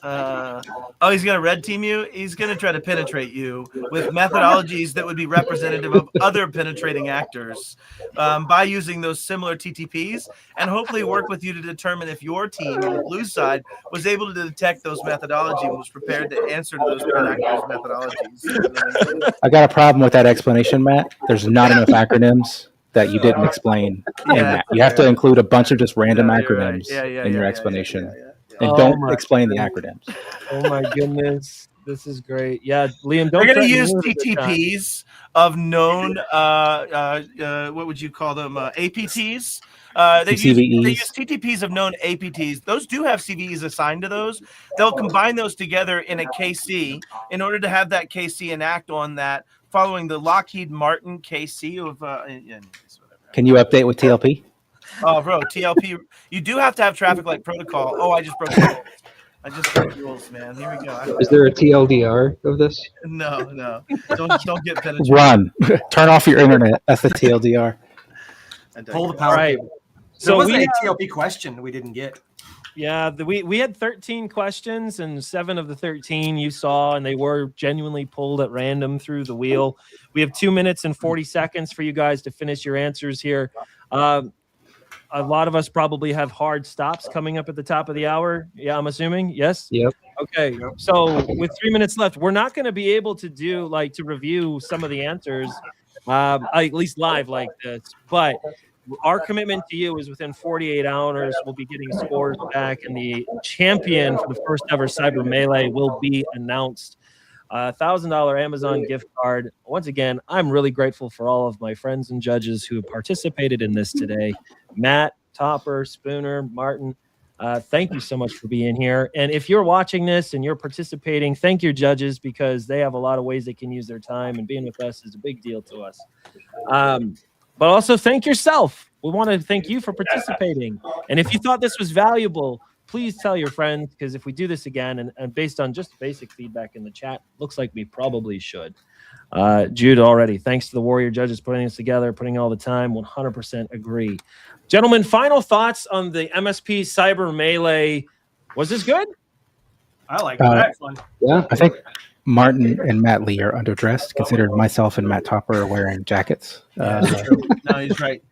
He's gonna red team you. He's gonna try to penetrate you with methodologies that would be representative of other penetrating actors by using those similar TTPs, and hopefully work with you to determine if your team on the blue side was able to detect those methodologies and was prepared to answer to those actors' methodologies. I got a problem with that explanation, Matt. There's not enough acronyms that you didn't explain in that. You have to include a bunch of just random acronyms in your explanation. And Oh don't my explain the acronyms. Oh my goodness. This is great. Yeah, Liam, don't They're going to threaten use me this time. TTPs of known, what would you call them? APTs. They use TTPs of known APTs. Those do have CVEs assigned to those. They'll combine those together in a KC in order to have that KC enact on that following the Lockheed Martin KC of. Can you update with TLP? Oh, bro, TLP. You do have to have traffic light protocol. Oh, I just broke the rules. I just broke the rules, man. Here we go. is there a TLDR of this? No. Don't get penetrated. Run. Turn off your internet. That's the TLDR. Pull the All power. right. So So was we a TLP question we didn't get. Yeah, we had 13 questions, and 7 of the 13 you saw, and they were genuinely pulled at random through the wheel. We have 2 minutes and 40 seconds for you guys to finish your answers here. A lot of us probably have hard stops coming up at the top of the hour. Yeah, I'm assuming. Yes. Yep. Okay. So with 3 minutes left, we're not going to be able to to review some of the answers, at least live like this. But our commitment to you is within 48 hours, we'll be getting scores back, and the champion for the first ever Cyber Melee will be announced. $1,000 Amazon gift card. Once again, I'm really grateful for all of my friends and judges who have participated in this today. Matt, Topper, Spooner, Martin, thank you so much for being here. And if you're watching this and you're participating, thank your judges, because they have a lot of ways they can use their time, and being with us is a big deal to us. But also thank yourself. We want to thank you for participating. And if you thought this was valuable, please tell your friends, because if we do this again, and based on just basic feedback in the chat, looks like we probably should. Jude, already, thanks to the Warrior judges putting this together, putting all the time, 100% agree. Gentlemen, final thoughts on the MSP Cyber Melee. Was this good? I like that one. Yeah. I think Martin and Matt Lee are underdressed, considering myself and Matt Topper are wearing jackets. No, he's right.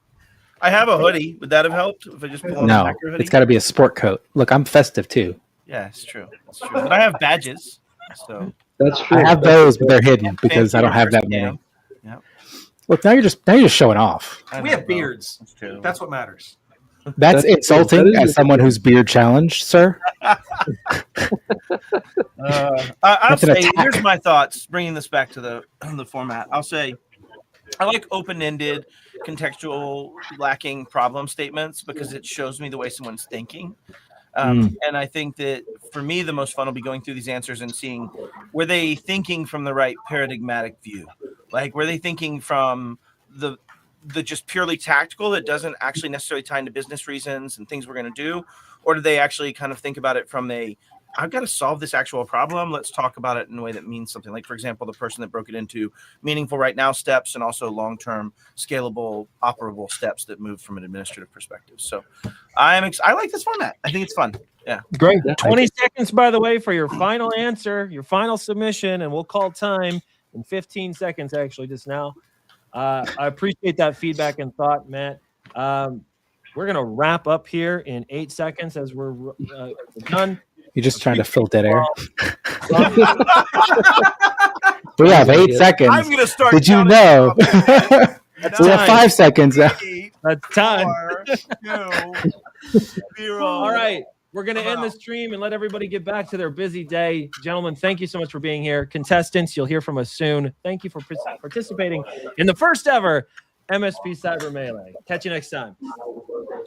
I have a hoodie. Would that have helped if I just pull on a No, Packer hoodie? it's got to be a sport coat. Look, I'm festive too. Yeah, it's true. It's true. But I have badges. So That's true. I have those, but they're hidden because I don't have that many. Yeah. Look, now you're just showing off. We have beards. That's true. That's what matters. That's insulting that is as someone who's beard challenged, sir. I'll That's an say, attack. here's my thoughts, bringing this back to the format. I'll say I like open-ended, contextual, lacking problem statements because it shows me the way someone's thinking. And I think that for me, the most fun will be going through these answers and seeing, were they thinking from the right paradigmatic view? Like, were they thinking from the just purely tactical that doesn't actually necessarily tie into business reasons and things we're going to do? Or did they actually kind of think about it from a I've got to solve this actual problem. Let's talk about it in a way that means something. Like, for example, the person that broke it into meaningful right now steps and also long-term scalable, operable steps that move from an administrative perspective. So I like this format. I think it's fun. Yeah. Great. Yeah, 20 seconds, by the way, for your final answer, your final submission, and we'll call time in 15 seconds, actually, just now. I appreciate that feedback and thought, Matt. We're going to wrap up here in 8 seconds as we're done. You're just trying to fill dead air. We have 8 seconds. I'm going to start. Did you know? We have 5 seconds. That's time. 4, 2, 0. All right. We're going to end the stream and let everybody get back to their busy day. Gentlemen, thank you so much for being here. Contestants, you'll hear from us soon. Thank you for participating in the first ever MSP Cyber Melee. Catch you next time.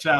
Ciao.